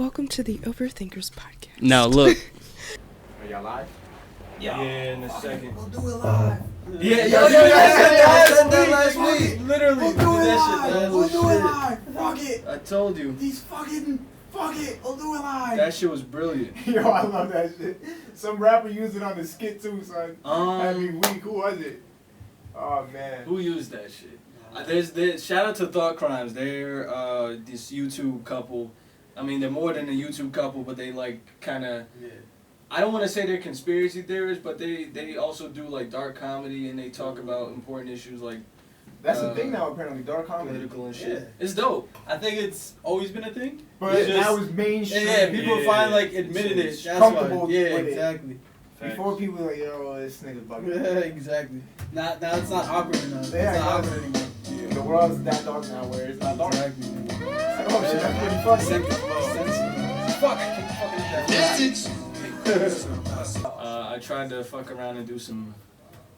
Welcome to the Overthinkers podcast. Now look. Are y'all live? Yeah, in a second. We'll do it live. Yeah, I said that last week. Literally. We'll do it that live. We'll do it live. Fuck it. I told you. Fuck it. We'll do it live. That shit was brilliant. Yo, I love that shit. Some rapper used it on the skit too, son. Every week. Who was it? Oh man. Who used that shit? There's shout out to Thought Crimes. They're this YouTube couple. I mean, they're more than a YouTube couple, but they like kind of. Yeah. I don't want to say they're conspiracy theorists, but they also do like dark comedy and they talk about important issues like. That's the thing now, apparently, dark comedy. Political and shit. Yeah. It's dope. I think it's always been a thing. But now it's mainstream. Yeah, people finally like admitted it. That's comfortable why. Yeah, with it. exactly. Before people were like, yo, this nigga's bugging. Yeah, exactly. Now it's not awkward enough. Yeah, it's not awkward anymore. Yeah. The world's that dark now, where it's not dark. Exactly. Oh shit, that's pretty funny. Fuck, I can't fucking that. I tried to fuck around and do some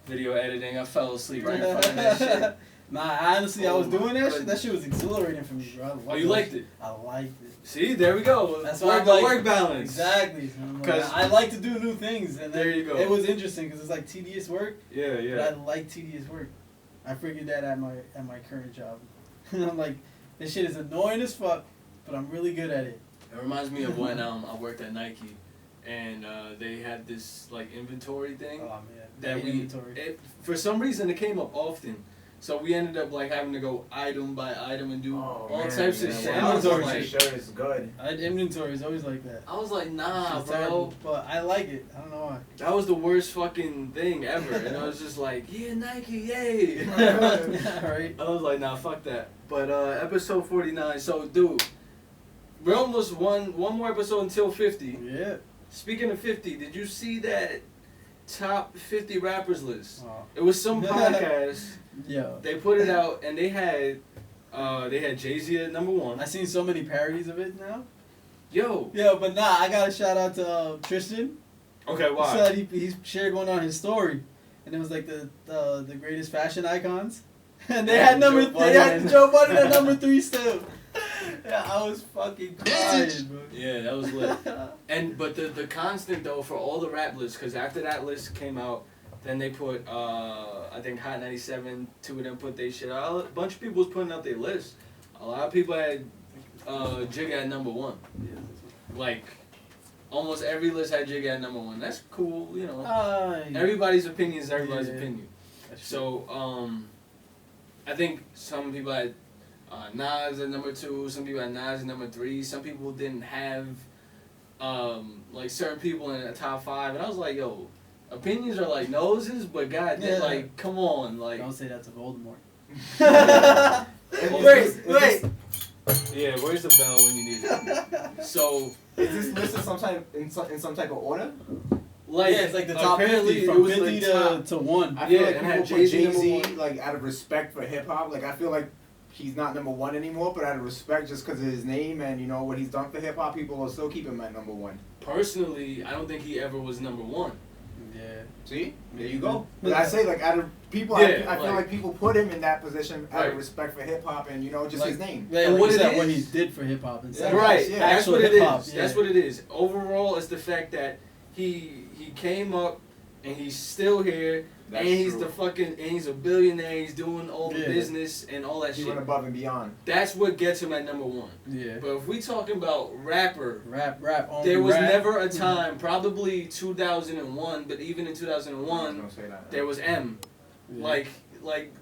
video editing. I fell asleep right in front of that shit. Nah, honestly, I was doing that shit. That shit was exhilarating for me, bro. Oh, you liked it? I liked it. See, there we go. That's why the like, work balance. Exactly. Because I like to do new things, and there you go. It was interesting because it's like tedious work. Yeah, yeah. But I like tedious work. I figured that at my current job. I'm like, this shit is annoying as fuck, but I'm really good at it. It reminds me of when I worked at Nike, and they had this like inventory thing. Oh man, that inventory. For some reason it came up often, so we ended up like having to go item by item and do all types of shit. Inventory sure is good. Inventory is always like that. I was like, nah, It's bro. terrible, but I like it. I don't know why. That was the worst fucking thing ever, and I was just like, yeah, Nike, yay. Right. I was like, nah, fuck that. But episode 49. So, dude, we're almost one more episode until 50. Yeah. Speaking of 50, did you see that top 50 rappers list? Oh. It was some podcast. Yeah. They put it out and they had Jay-Z at number 1. I seen so many parodies of it now. Yo. Yeah, but nah, I got a shout out to Tristan. Okay, why? He said he shared one on his story, and it was like the greatest fashion icons, and they had Joe Budden at number 3 still. Yeah, I was fucking crying, bro. Yeah, that was lit. But the constant though for all the rap lists, because after that list came out, then they put I think Hot 97, 2 of them put their shit out. A bunch of people was putting out their list. A lot of people had Jigga at number 1. Like almost every list had Jigga at number 1. That's cool, you know. Everybody's opinion is everybody's opinion. So I think some people had Nas at number 2, some people had Nas at number 3, some people didn't have like certain people in the top 5, and I was like, yo, opinions are like noses, but God, like, come on, like. Don't say that to Voldemort. Wait. Yeah, where's the bell when you need it? So is this listed in some type of order? Like, yeah, it's like the top 50 from 50 to 1. I feel like people put Jay-Z like out of respect for hip hop. Like I feel like he's not number 1 anymore, but out of respect just because of his name and you know what he's done for hip hop, people will still keep him at number 1. Personally, I don't think he ever was number 1. Yeah. See, there you go. But I say like out of people, I feel like people put him in that position out of respect for hip hop and you know just like, his name. Yeah, and like what he did for hip hop and right. Yeah. That's what it is. That's what it is. Overall, it's the fact that he came up and he's still here. That's and he's true. the fucking, and he's a billionaire, he's doing all the business and all that he shit. went above and beyond. That's what gets him at number 1. Yeah. But if we talking about rap, only there was rap. never a time, probably 2001, but even in 2001, there was M. Yeah.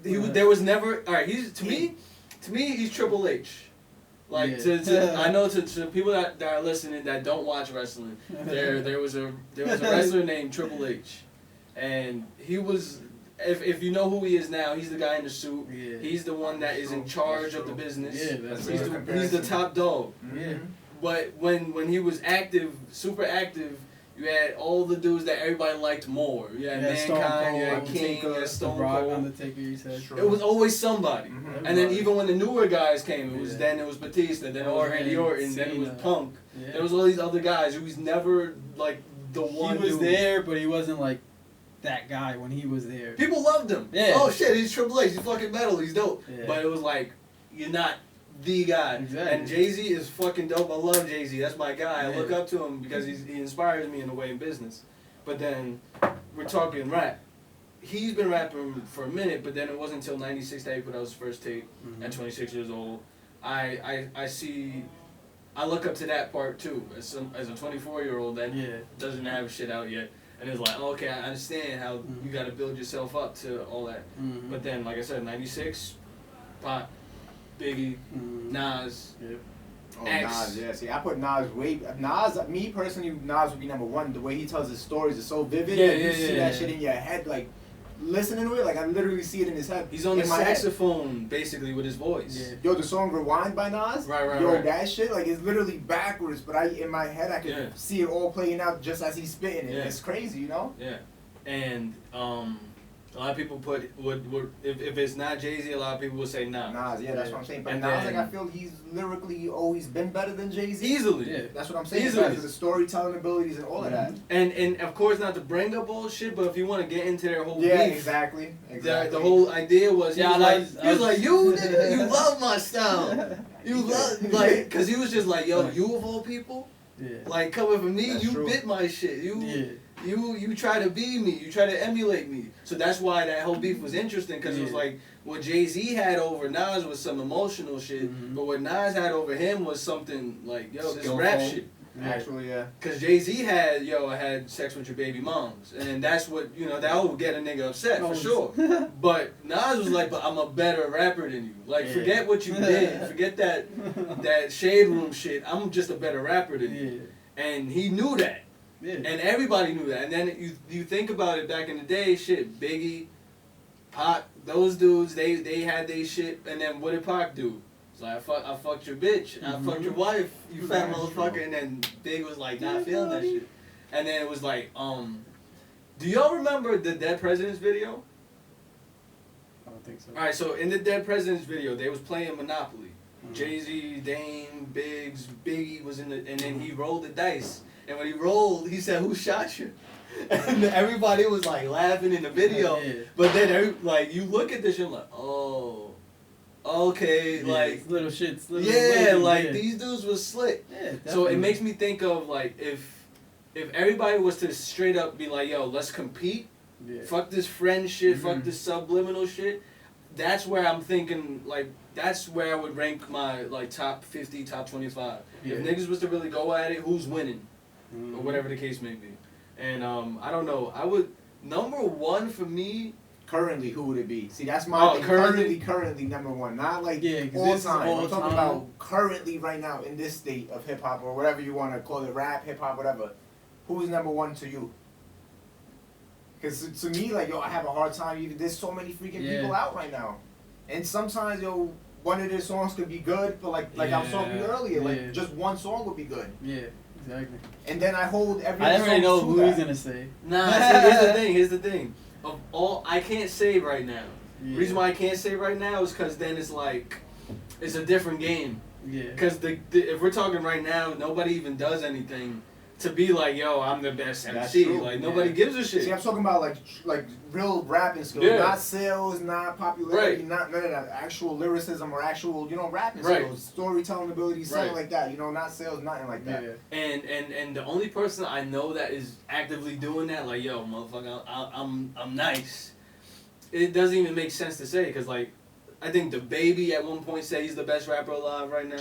There was never, alright, to me, he's Triple H. Like, I know to people that are listening that don't watch wrestling, there was a wrestler named Triple H. And he was, if you know who he is now, he's the guy in the suit. Yeah. He's the one that is in charge of the business. Yeah, he's the top dog. Mm-hmm. Yeah. But when he was active, super active, you had all the dudes that everybody liked more. You had Mankind, you had King, you had Stone Cold. Undertaker, you said. It was always somebody. Mm-hmm. And then even when the newer guys came, then it was Batista, then it was Randy Orton, then it was Punk. Yeah. There was all these other guys who was never like the one. He was there, but he wasn't like that guy when he was there. People loved him. Yeah. Oh shit, he's Triple H. He's fucking metal. He's dope. Yeah. But it was like, you're not the guy. Exactly. And Jay-Z is fucking dope. I love Jay-Z. That's my guy. I Yeah. look up to him because he inspires me in a way in business. But then we're talking rap. He's been rapping for a minute, but then it wasn't until '96 that he put out his first tape at 26 years old. I look up to that part too as a 24-year-old that doesn't have shit out yet, and it's like, okay, I understand how you got to build yourself up to all that. But then, like I said, '96, Pop, Biggie, Nas. Yep. Oh, X. Nas, yeah. See, I put Nas, me personally, Nas would be number one. The way he tells his stories is so vivid. Yeah, that you yeah, see yeah. that shit in your head, like, listening to it, like, I literally see it in his head. He's on the in my head. saxophone, basically, with his voice. Yeah. Yo, the song Rewind by Nas? Right, Yo, right. that shit, like, it's literally backwards, but in my head, I can Yeah. see it all playing out just as he's spitting it. Yeah. It's crazy, you know? Yeah, and a lot of people would if it's not Jay-Z, a lot of people will say nah. Nas, yeah, that's what I'm saying. But And Nas, then- like, I feel he's lyrically always been better than Jay-Z. Easily. Yeah. That's what I'm saying. Easily. Because of the storytelling abilities and all of that. And of course not to bring up bullshit, but if you want to get into their whole Yeah, beef, exactly. the whole idea was he Yeah, was I was- like you nigga, you love my style, you love like because he was just like yo, you of all people, Yeah. like coming from me, That's you true. bit my shit, you. Yeah. You try to be me. You try to emulate me. So that's why that whole beef was interesting because it was Yeah. like what Jay-Z had over Nas was some emotional shit, but what Nas had over him was something like yo, this rap Skillful. shit. Actually, yeah. Because Jay-Z had I had sex with your baby moms, and that's what that would get a nigga upset for sure. But Nas was like, but I'm a better rapper than you. Like Yeah. forget what you did, forget that shade room shit. I'm just a better rapper than you, and he knew that. Yeah. And everybody knew that. And then you think about it back in the day, shit, Biggie, Pac, those dudes, they had they shit. And then what did Pac do? It's like, I fucked your bitch. I fucked your wife, you fat motherfucker. And then Big was like, not feeling that shit. And then it was like, do y'all remember the Dead Presidents video? I don't think so. Alright, so in the Dead Presidents video, they was playing Monopoly. Jay-Z, Dame, Biggs, Biggie was and then he rolled the dice. And when he rolled, he said, "Who shot you?" And everybody was like laughing in the video. Yeah. But then you look at this shit like, oh, okay, Yeah, like it's little shits. Little yeah, ladies, like yeah. these dudes was slick. Yeah, So it definitely. makes me think of like if everybody was to straight up be like, yo, let's compete. Yeah. Fuck this friend shit. Fuck Mhm. this subliminal shit. That's where I'm thinking like. That's where I would rank my like top 50, top 25. Yeah. If niggas was to really go at it, who's winning? Mhm. Or whatever the case may be. And I don't know. I would number one for me. Currently, who would it be? See, that's my thing. currently? Currently, number one. Not like Yeah, 'cause all this is time. all I'm talking time. about currently, right now, in this state of hip hop or whatever you want to call it, rap, hip hop, whatever. Who is number one to you? Because to me, like, yo, I have a hard time. Even there's so many freaking Yeah. people out right now, and sometimes, yo, one of their songs could be good, but like I was talking to you earlier, Yeah. like just one song would be good, Yeah, exactly. and then I hold every. I other didn't really song know to who that. he's gonna say. Nah, see, here's the thing. Of all, I can't say right now. Yeah. Reason why I can't say right now is because then it's like, it's a different game. Yeah. Because if we're talking right now, nobody even does anything to be like, yo, I'm the best That's MC. true. Like nobody Yeah. gives a shit. See, I'm talking about like real rapping skills, Yeah. not sales, not popularity, Right. not none of that. Actual lyricism or actual, rapping Right. skills, storytelling abilities, something Right. like that. Not sales, nothing like that. Yeah. And the only person I know that is actively doing that, like, yo, motherfucker, I'm nice. It doesn't even make sense to say because like, I think the baby at one point said he's the best rapper alive right now.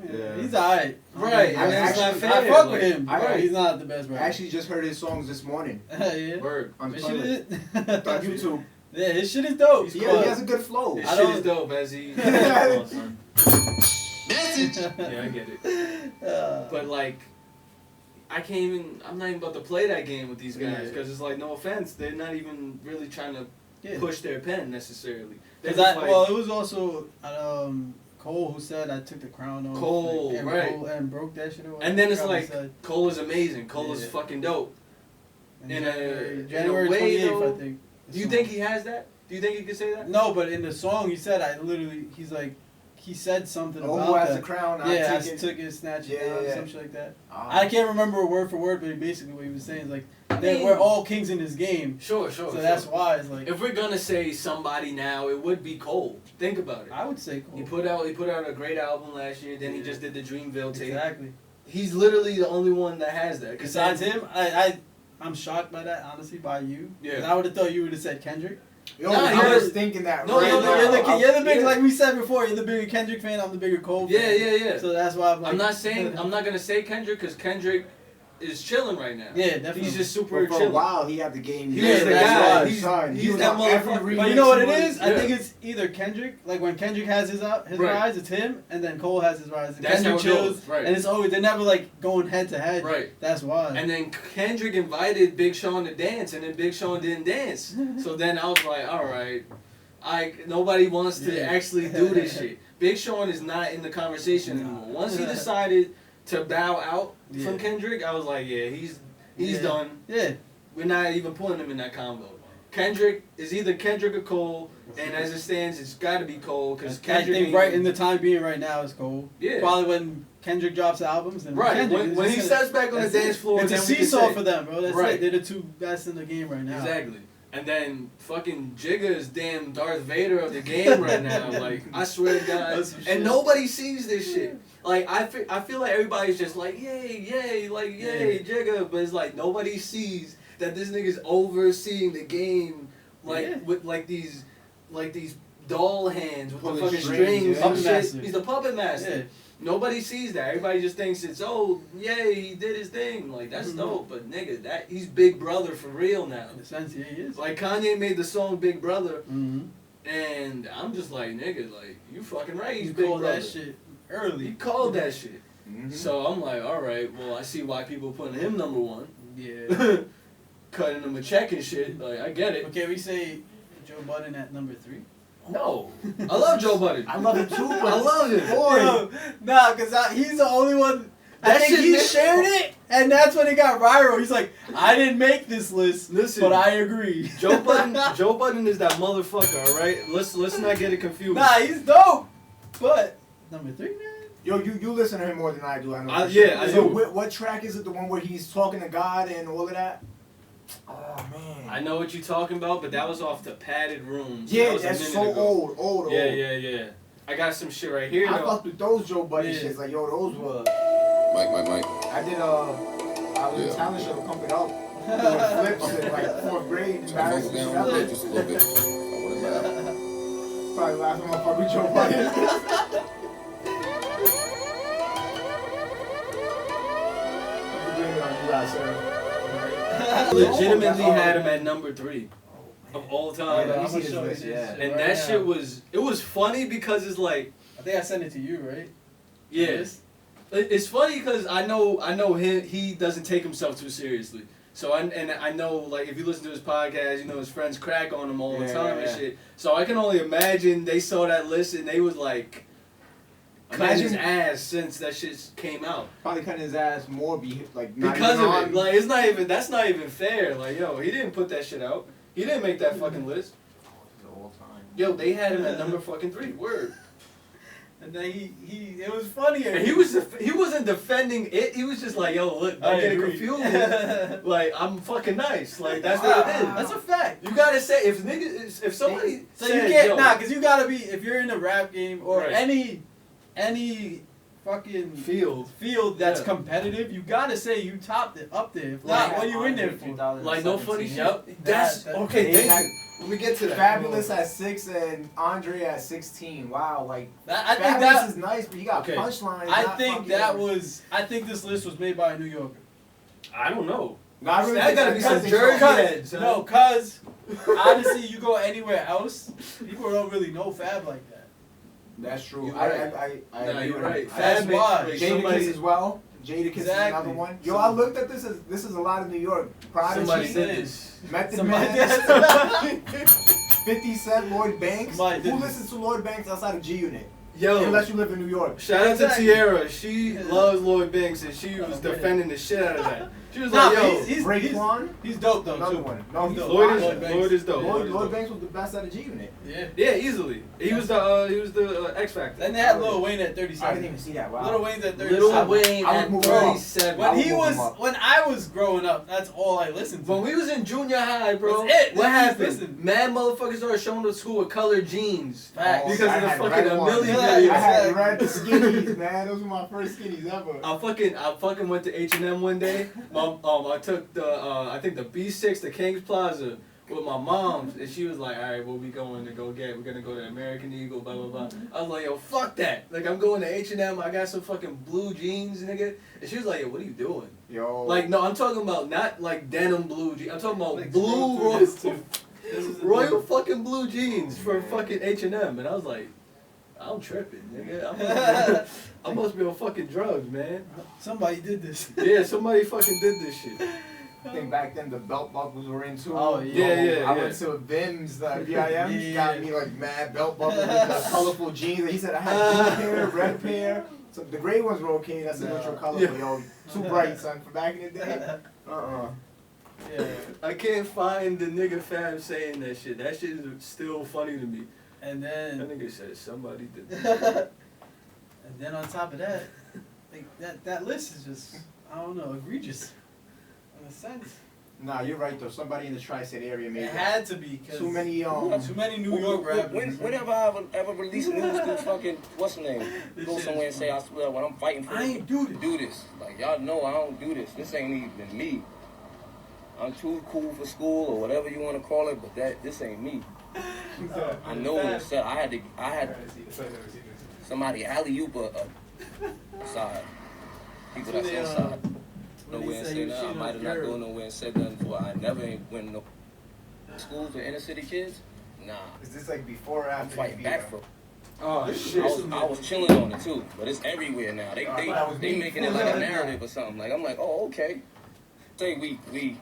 Yeah. He's alright. Right, I and it's not actually- fair. I fuck like, with him, I- but he's not the best I rapper. actually just heard his songs this morning Yeah. Word. on the His shit toilet. is- On YouTube. Yeah, his shit is dope. He's Yeah, cool. he has a good flow. This I shit don't- is dope, as he. Come on, son. Yeah, I get it. But like, I'm not even about to play that game with these guys Yeah. because it's like, no offense, they're not even really trying to Yeah. push their pen necessarily. They're 'Cause just like, well, it was also Cole who said I took the crown off. Cole, and right. Cole, and broke that shit away. and then it's Probably like, said. Cole is amazing. Cole is Yeah. fucking dope. And in a January way, 28th, though, I think. the Do you song. think he has that? Do you think he could say that? No, but in the song he said he's like he said something Oh, about who has that. the crown? Yeah, I take it. took it, snatched it Yeah, down, yeah. some shit like that. Ah. I can't remember word for word, but basically what he was saying is like, mean- we're all kings in this game. Sure. So that's why it's like, If we're gonna say somebody now, it would be Cole. Think about it. I would say Cole. He put out a great album last year. Then he just did the Dreamville tape. Exactly. He's literally the only one that has that. Besides him, I'm shocked by that, honestly, by you. Yeah. 'Cause I would have thought you would have said Kendrick. Yo, Nah, I was you're- thinking that. No, right no, now. You're the big, yeah. like we said before, you're the bigger Kendrick fan, I'm the bigger Cole fan. Yeah. So that's why I'm like, I'm not gonna say Kendrick because Kendrick is chilling right now. Yeah, definitely. He's just super But for a chilling. while, he had the game. He was the that's guy. why, He's- son, he's he was that on every motherfucker. But you know what it remix is? I was- think it's either Kendrick, like when Kendrick has his Right. rise, it's him, and then Cole has his rise. And That's Kendrick how it chills, goes, right. and it's always, they're never like going head to head. Right. That's why. And then Kendrick invited Big Sean to dance, and then Big Sean didn't dance. So then I was like, all right, nobody wants to Yeah. actually do this shit. Big Sean is not in the conversation anymore. Once he decided to bow out from Yeah. Kendrick, I was like, yeah, he's Yeah. done. Yeah. We're not even putting him in that combo. Kendrick is either Kendrick or Cole, and as it stands, it's got to be Cole because I Kendrick. think ain't- right in the time being right now is Cole. Yeah. Probably when Kendrick drops albums. Then Right, Kendrick, when it's when he just steps back on the that's dance it. floor, it's a then we can seesaw say- for them, bro. That's Right. it. They're the two best in the game right now. Exactly. And then fucking Jigga is damn Darth Vader of the game right now. Like, I swear to God. That's some shit. And nobody sees this shit. Like, I feel like everybody's just like, yay, like, yay, Jigga. But it's like, nobody sees that this nigga's overseeing the game, like, Yeah. with, like, these doll hands with Pulling the fucking strings, strings yeah. and Puppet shit. master. He's the puppet master. Yeah. Nobody sees that. Everybody just thinks it's, oh, yay, he did his thing. Like, that's Mhm. dope. But, nigga, he's Big Brother for real now. In a sense, yeah, he is. Like, Kanye made the song Big Brother, Mm-hmm. and I'm just like, nigga, like, you fucking right, he's You Big called Brother. that shit He early. called that shit. Mhm. So I'm like, alright, well, I see why people putting him number one. Yeah. Cutting him a check and shit. Like, I get it. But can we say Joe Budden at number 3? No. I love Joe Budden. I love him too, but I love him. Yo, nah, because he's the only one. I That think shit he did- shared it, and that's when it got viral. He's like, I didn't make this list, Listen. but I agree. Joe Budden is that motherfucker, alright? Let's not get it confused. Nah, he's dope. But number 3, man. Yo, you listen to him more than I do. I know. for yeah, sure. I So do. what track is it? The one where he's talking to God and all of that? Oh man. I know what you're talking about, but that was off the Padded Rooms. That Yeah, was a that's minute so ago. old. Yeah. I got some shit right here, I though. fucked with those Joe Budden Yeah. shits. Like, yo, those were. Mike. I did I was in Yeah. talent show to Pump It Up. Doing flips in like 4th grade. Turn those Embarrassing down a stuff. little bit, just a little bit. I want it loud. Probably last time I fucked with Joe Budden. I legitimately had him at number 3 of all time. Yeah, I'm let me see gonna his show you list, this yeah. shit And right that now. shit was funny because it's like, I think I sent it to you, right? yes. It's funny because I know him, he doesn't take himself too seriously. So I know, like, if you listen to his podcast, you know his friends crack on him all the Yeah, time yeah. and shit. So I can only imagine they saw that list and they was like cutting his Imagine- ass since that shit came out. Probably cutting his ass more like not Because even of on. it. Like, that's not even fair. Like, yo, he didn't put that shit out. He didn't make that fucking list. all time. Yo, they had him at number fucking 3. Word. And then it was funnier. And he wasn't defending it. He was just like, yo, look, don't I get it agree. confused. Like, I'm fucking nice. Like, that's what it is. That's a fact. You gotta say, if somebody So said, you can't, yo, because you gotta be, if you're in a rap game or Right. any fucking field, that's Yeah. competitive, you gotta say you topped it up there. If Like, not, what are you in there for? like, no funny shit. Yep. That's, That- okay, They thank had you. Let me get to that. Fabulous at 6 and Andre at 16. Wow, like I think Fabulous that is nice, but you got Okay. punchlines. I not think fucking- that was I think this list was made by a New Yorker. I don't know. No, I really That think gotta that- be I some think Jersey so. head, son. No, cause honestly, you go anywhere else, people don't really know Fab like that. That's true. You're I right. Nah, Nah, agree you're with right. you. That's why. like, Jadakiss as well. Jadakiss is Exactly. another one. Yo, I looked at this is a lot of New York. Somebody Prodigy, said this. Method Somebody Man, 50 Cent, Lloyd Banks. Somebody did Who this. listens to Lloyd Banks outside of G Unit? Yo, Unless you live in New York. shout out Exactly. to Tiara. She loves Lloyd Banks and she was defending the shit out of that. She was Nah, like, but yo, Raekwon, he's dope though another too. one. No, he's Lloyd fire. is dope. Lloyd Banks was the best out of G Unit. Yeah. Yeah, easily. He was the X Factor. Then they had Lil Wayne at I 37. didn't even see that. Wow. Lil Wayne's at 37. Lil Wayne I at would move him up. 37. When I he would was, move him up. when I was growing up, that's all I listened to. When we was in junior high, bro, That's it. what That's happened? listen. Mad motherfuckers started showing up to school with colored jeans. Facts. Because I of the had fucking red a ones. million Yeah, videos. I had Exactly. red skinnies, man. Those were my first skinnies ever. I fucking went to H&M one day. I took I think the B6 to King's Plaza with my mom, and she was like, all right, what we going to go get? We're gonna go to American Eagle, blah blah blah. I was like, yo, fuck that. Like, I'm going to H&M. I got some fucking blue jeans, nigga. And she was like, yo, what are you doing? Yo. Like, no, I'm talking about not like denim blue jeans. I'm talking about Like, blue scroll through this, too. This is the royal thing. fucking blue jeans for fucking H&M, and I was like, I'm tripping, nigga. I must be on fucking drugs, man. Somebody did this. Yeah, somebody fucking did this shit. I think back then the belt buckles were in too. Oh, yeah. Yeah, I went to Vim's, the VIM, Yeah. got me like mad belt buckles with the colorful jeans. And he said I had blue pair, red pair. So the gray ones were okay. That's a neutral color. Yeah. But yo, too bright, son. From back in the day. Yeah. I can't find the nigga Fab saying that shit. That shit is still funny to me. And That then, nigga said somebody did that. and then on top of that, like that list is just, I don't know, egregious. In a sense. Nah, you're right though. Somebody in the tri-state area made It that. had to be, cause Too many too many New York rappers. Whenever I ever release news to fucking, what's the name? This Go shit somewhere is and say, I swear, when I'm fighting for I ain't do this. do this. Like, y'all know I don't do this. This ain't even me. I'm too cool for school or whatever you want to call it, but this ain't me. I know when it's said, I had somebody alley-oop a side. People that's When they, inside. when Nowhere they and say say you nothing. I cheating might on have not girls. gone nowhere and said nothing before. I never ain't went no schools for inner city kids. Nah. Is this like before or I'm after? fighting the back video? for. Oh shit. I was chilling on it too, but it's everywhere now. I thought that was They me. making it like a narrative or something. Like I'm like, oh okay. Say we.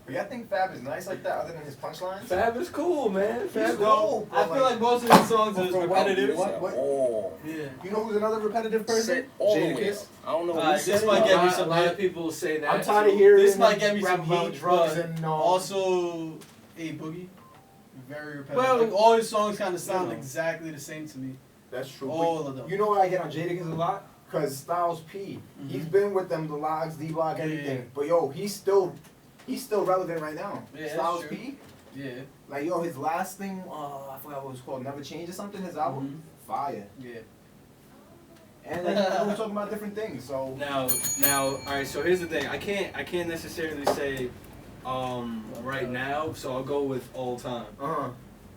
But y'all think Fab is nice like that, other than his punchlines? Fab is cool, man. Fab is cool. I feel like most of these songs is For what? repetitive. What? Oh. Yeah. You know who's another repetitive person? Set all the way up. Jadakiss. I don't know who Alright, said this it. might get me a some lot hate. of people say that. I'm tired of so- hearing This them might get me rap some about heat, drugs but and also A Boogie. Very repetitive. Well, like all his songs kind of sound you know. exactly the same to me. That's true. All of them. You know why I get on Jadakiss a lot? Cause Styles P. Mhm. He's been with them, the Logs, D-Block, everything. Yeah. But yo, he's still relevant right now. Yeah, that's Styles true. P. Yeah. Like yo, his last thing, I forgot what it was called, Never Change or something. His album, fire. Yeah. And like, we're talking about different things. So Now, all right. So here's the thing. I can't necessarily say, right now. So I'll go with all time.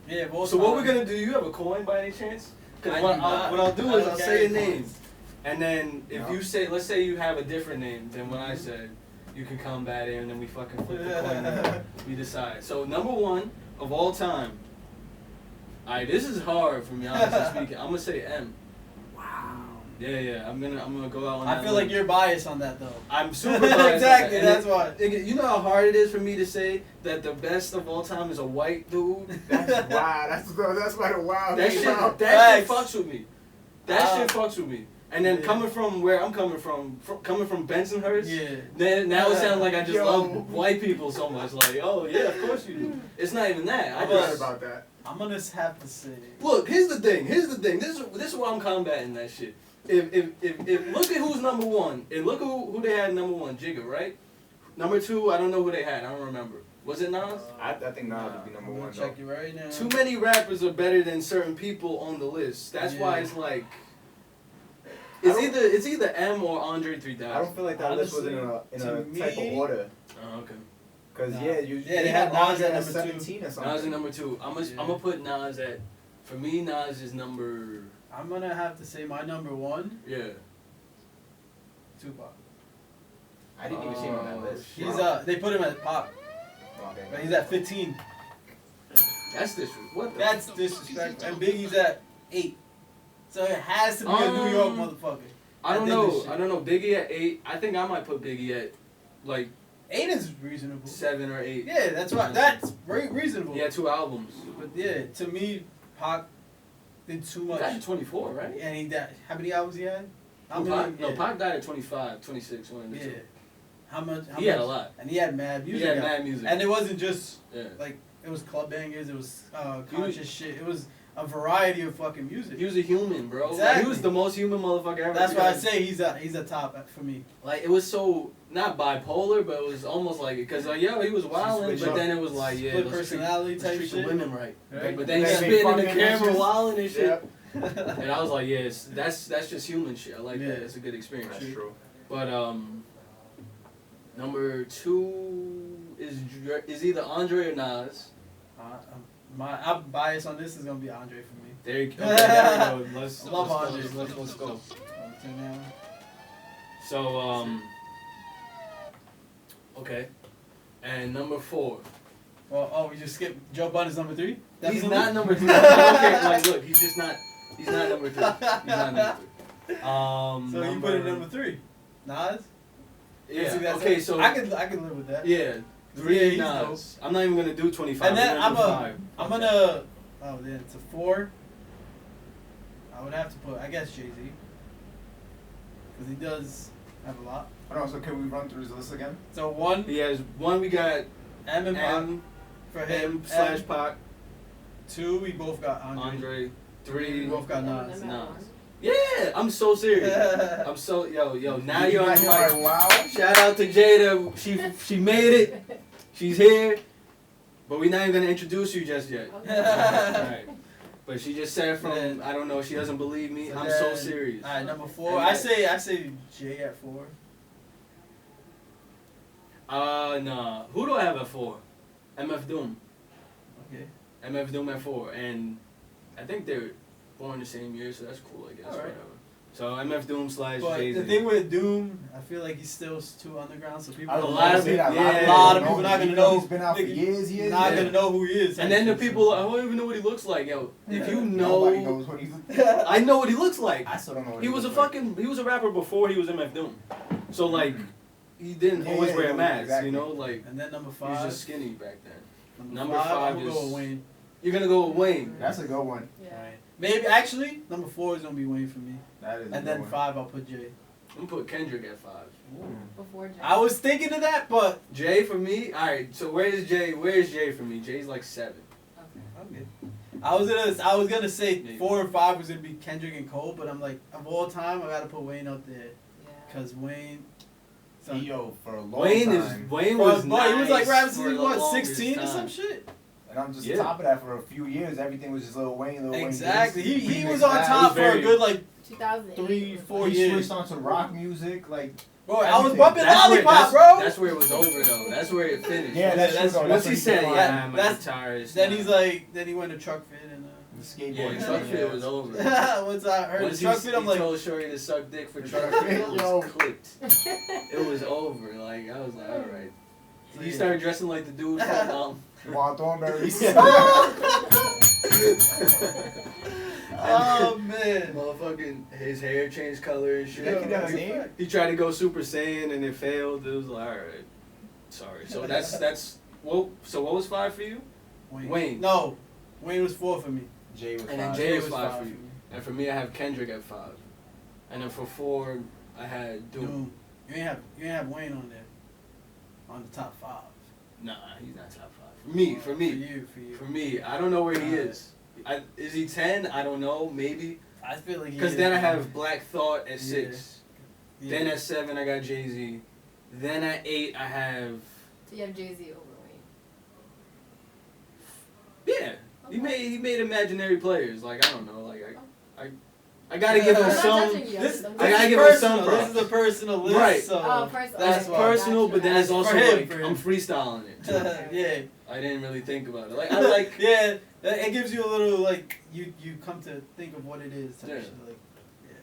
Yeah. Most So what we're times- gonna do? You have a coin by any chance? Because I what do not. I'll do I is don't I'll carry say a name, coins. and then if Yeah. you say, let's say you have a different name than what I said, you can combat it, and then we fucking flip the coin. And we decide. So number one of all time. Alright, this is hard for me, honestly speaking. I'm gonna say M. Wow. Yeah. I'm gonna go out on I that feel limb. like you're biased on that though. I'm super biased. on Exactly, that. that's And why. you know how hard it is for me to say that the best of all time is a white dude? that's wow. That's why the wild. That came shit, out. that shit Facts. fucks with me. That shit fucks with me. And then Yeah. coming from where I'm coming from Bensonhurst, Yeah. then now it sounds like I just Yo. love white people so much. Like, oh yeah, of course you do. It's not even that. I I'm just right about that. I'm gonna have to say. look. Here's the thing. This is why I'm combating that shit. If look at who's number one, and look who they had number one, Jigga, right? Number two, I don't know who they had. I don't remember. Was it Nas? I think Nas would be number I'm one. gonna check you right now. Too many rappers are better than certain people on the list. That's why Yeah. it's like I it's either M or Andre 3000. I don't feel like that list was in Honestly, a to type of me- order. Oh, okay. Cause Nah. yeah, they had Nas at number 17 or something. Nas is number two. I'm gonna put Nas at. For me, Nas is number. I'm gonna have to say my number one, Yeah. Tupac. I didn't even see him on that list. He's they put him at Pop, Okay. but he's at 15. That's this. What the? That's disrespectful. And Biggie's at 8. So it has to be a New York motherfucker. I don't did know. this shit. I don't know. Biggie at 8. I think I might put Biggie at like 8 is reasonable. 7 or 8. Yeah, that's right. That's very reasonable. He had 2 albums. But yeah, to me, Pac did too He much. died at 24, right? And he died. How many albums he had? How No, many? Pac died at 25, 26, one of the Yeah. two. How much? He had a lot. And he had mad music. He had out. mad music. And it wasn't just Yeah. like it was club bangers. It was conscious shit. It was a variety of fucking music. He was a human, bro. Exactly. Like, he was the most human motherfucker ever. That's why I say he's a top for me. Like, it was so, not bipolar, but it was almost like it. Because, he was wilding, switched but up. then it was like, yeah, Split let's personality treat, type let's treat shit. the women right. Right. But then he They spit in the fucking camera bitches. wilding and shit. Yep. And I was like, yes, that's just human shit. I like Yeah. that. It's a good experience. That's true. But, number 2 is either Andre or Nas. I'm biased on this. Is gonna be Andre for me. There you go. Okay, there we go. Let's Love go. Andre. Let's go. So now, So, okay. And number 4. well, we just skipped Joe Budden's number 3. He's not number 3. Okay, like, look, he's not number 3. He's not number 3. So you put it number 3. Nas. Yeah. Basically, that's Okay, it. so I can live with that. yeah, 3 he's Nas. I'm not even gonna do 25. And then We're gonna do 5. I'm gonna. Oh, then it's a 4. I would have to put, I guess, Jay-Z, because he does have a lot. Hold on, so can we run through his list again? So 1, He has 1. We got M and Pac M for him. / Pac. 2, we both got Andre. Andre. 3. We both got None of Nas. them at Nas. once. Yeah, I'm so serious. I'm so yo. Now Did you you're on not hear my mic. wow? Shout out to Jada. She made it. She's here. But we're not even gonna introduce you just yet. Okay. Alright. But she just said from I don't know, she doesn't believe me. So I'm so then- serious. Alright, number 4. And I then- say Jay at 4. Nah. Who do I have at 4? MF Doom. Okay. MF Doom at 4. And I think they're born the same year, so that's cool, I guess. Alright. Whatever. So MF Doom / But Jay-Z. the thing with Doom, I feel like he's still too underground, so people I A was lot gonna of say that. people- yeah, a lot of don't people not gonna even know. He's been out for years. not yeah. gonna know who he is. And then the people, I don't even know what he looks like, yo. If you Nobody know, knows what he's. I know what he looks like. I still don't know what He was a looks like. he was a rapper before he was MF Doom. So like, he didn't always wear a mask, exactly. you know, like And then number he 5. was just skinny back then. Number I'm 5 gonna is go with Wayne. You're gonna go with Wayne. That's a good one. Yeah. Maybe actually number 4 is gonna be Wayne for me, That is. a and good then one. 5 I'll put Jay. I'm gonna put Kendrick at 5. Before Jay. I was thinking of that, but Jay for me. All right. So where's Jay? Where's Jay for me? Jay's like 7. Okay. I'm good. I was gonna say Maybe. 4 and 5 was gonna be Kendrick and Cole, but I'm like, of all time, I gotta put Wayne up there, Yeah. cause Wayne. Yo, for a long Wayne time. was Boy, he was like nice rapping for since the he was longest 16 or time. some shit. And I'm just Yeah. on top of that for a few years. Everything was just Lil Wayne. Exactly. This, He remix was on that. top for a very- good like 2008. 3-4 He years. switched on to rock music, like. Bro, I was everything. bumping That's where, Lollipop, bro. that's where it was over though. That's where it finished. Yeah, that's true, though. Once That's he what said, he "Yeah, said. my That's- guitar is." Then he's like, then he went to truck fit and. The skateboard. Yeah, truck fit was over. Once I heard Once the truck fit, I'm he like, told Shorty to suck dick for truck Truck fit, fit, it yo. was clicked. It was over. Like I was like, all right. So He yeah. started dressing like the dude from Wild Thornberries. oh man. motherfucking his hair changed color and shit. That kid got a name? He tried to go Super Saiyan and it failed. It was like, all right, sorry. So that's well. So what was 5 for you? Wayne. No, Wayne was 4 for me. Jay was And then five. Jay was was 5 5 for you. And for me, I have Kendrick at 5. And then for 4, I had Doom. Doom. You ain't have Wayne on there. On the top 5. Nah, he's not top 5. For me, For for you. me, I don't know where he is. Is he 10? I don't know, maybe. I feel like he Because is, then I man. have Black Thought at 6. Yeah. Then at 7, I got Jay-Z. Then at 8, I have... So you have Jay-Z over Wayne. Yeah. Okay. He made imaginary players. Like, I don't know. Like, I gotta give him I'm not some... judging you. This, I this gotta is give him some personal. props. This is a personal list. Right. So Oh, personal. That's It's why. personal, but then it's For also him, like, for him. I'm freestyling it. too. yeah. I didn't really think about it. Like, I like... yeah. It gives you a little like you come to think of what it is. Type Yeah. shit, like,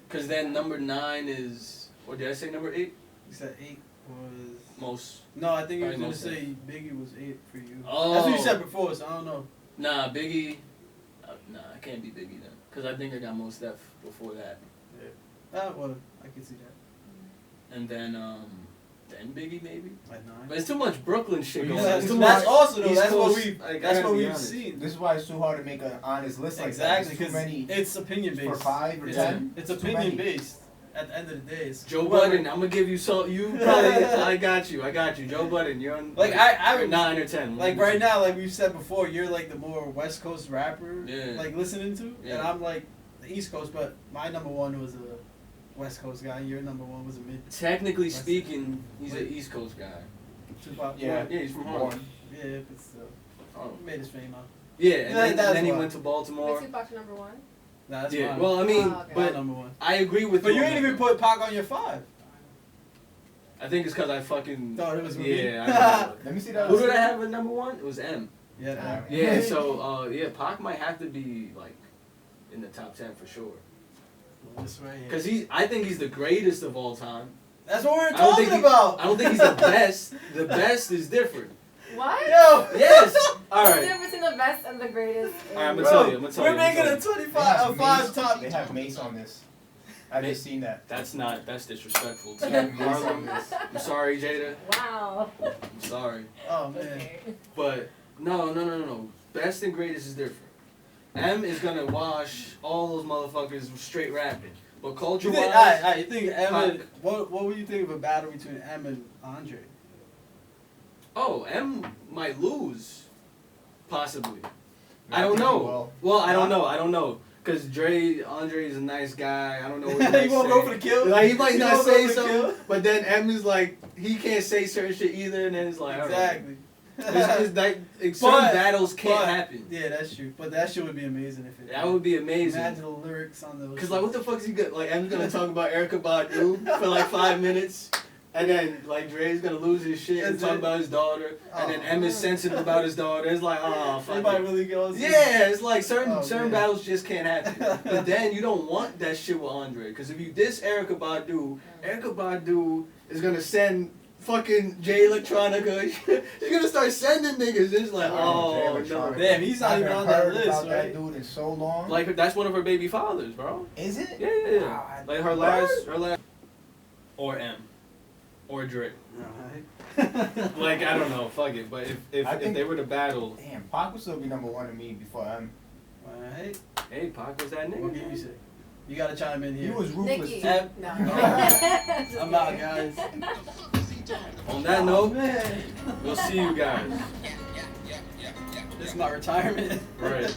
Because then number 9 is... Or did I say number 8? you said 8 was. Most... No, I think you was Probably gonna most say Biggie was 8 for you. Oh. That's what you said before, so I don't know. Nah, Biggie... nah, I can't be Biggie then. Because I think I got most Steph before that. Well, I can see that. And then Biggie maybe? At 9. But it's too much Brooklyn shit going on. That's, It's too that's much also though. East That's what Coast, we. like, I That's gotta what be we've honest. seen. This is why it's too hard to make an honest list like Exactly, that. There's because too many it's opinion based. for 5 or It's, 10. it's Too opinion many. based. at the end of the day, it's Joe whoever- Budden, I'm gonna give you so you probably I got you. Joe Budden, you're on Like I you're 9 or 10. like right now, like we've said before, you're like the more West Coast rapper, Yeah. like listening to, Yeah. and I'm like the East Coast. But my number one was a West Coast guy. Your number one was a mid. Technically speaking, he's an East Coast guy. Tupac. Yeah. Yeah, he's from Harlem. Yeah, but still, Oh. made his fame out. Yeah, and then, that's he why. went to Baltimore. Wait, Tupac's your number one? Nah, that's Yeah, mine. well, I mean, Oh, okay. my but number one. I agree with But you on ain't that, even though. put Pac on your 5. I think it's because I fucking. Thought it was with me. Yeah. I know. Let me see that. Who did I have at number 1? It was M. Yeah. Yeah, so yeah, Pac might have to be like in the top 10 for sure. This right here. Cause I think he's the greatest of all time. That's what we were I don't think talking about. I don't think he's the best. The best is different. What? Yo. Yes. All What's the right. difference between the best and the greatest? All right, I'm Bro, gonna tell you. I'm gonna tell we're you. making a They 25, have a 5 Mace- top. They have Mace on this. I just seen that. That's disrespectful. They To have Mace on Harlem. this. I'm sorry, Jada. Wow. I'm sorry. Oh man. Okay. But no. Best and greatest is different. M is gonna wash all those motherfuckers straight rapping. But culture You think, wise, you think M and, Pac. what would you think of a battle between M and Andre? oh, M might lose. Possibly. I I don't think he know. will. Well, I don't know. Cause Andre is a nice guy. I don't know what he He might won't say. go for the kill? Like he might He not won't go say for the something, kill? but then M is like he can't say certain shit either, and then it's like Exactly. Certain But- battles can't but- happen. Yeah, that's true. But that shit would be amazing if it. That would be amazing. Imagine the lyrics on those. Cause like what the fuck is he gonna like? M's gonna talk about Erykah Badu for like 5 minutes, and then like Dre's gonna lose his shit and That's talk it. about his daughter, and then Oh. M is sensitive about his daughter. It's like oh They fuck. might it. really go. Yeah, it's like certain Oh, certain man. battles just can't happen. But then you don't want that shit with Andre, because if you diss Erykah Badu is gonna send fucking Jay Electronica. She's gonna start sending niggas. It's like, oh Jay no. Electronica. Damn, he's not I even haven't on that heard list, about right? that dude in so long. Like that's one of her baby fathers, bro. Is it? Yeah. Wow, I- Like her last, or M, or Dre. Alright. Like I don't know, fuck it. But if I think- they were to battle, Damn, Pac would still be number 1 to me before M. Alright. hey, Pac was that What can you nigga. say? You gotta chime in He here. was ruthless Nikki. too. M. No. Alright. I'm out, guys. On that Oh, note, man. we'll see you guys. This is my retirement. Right.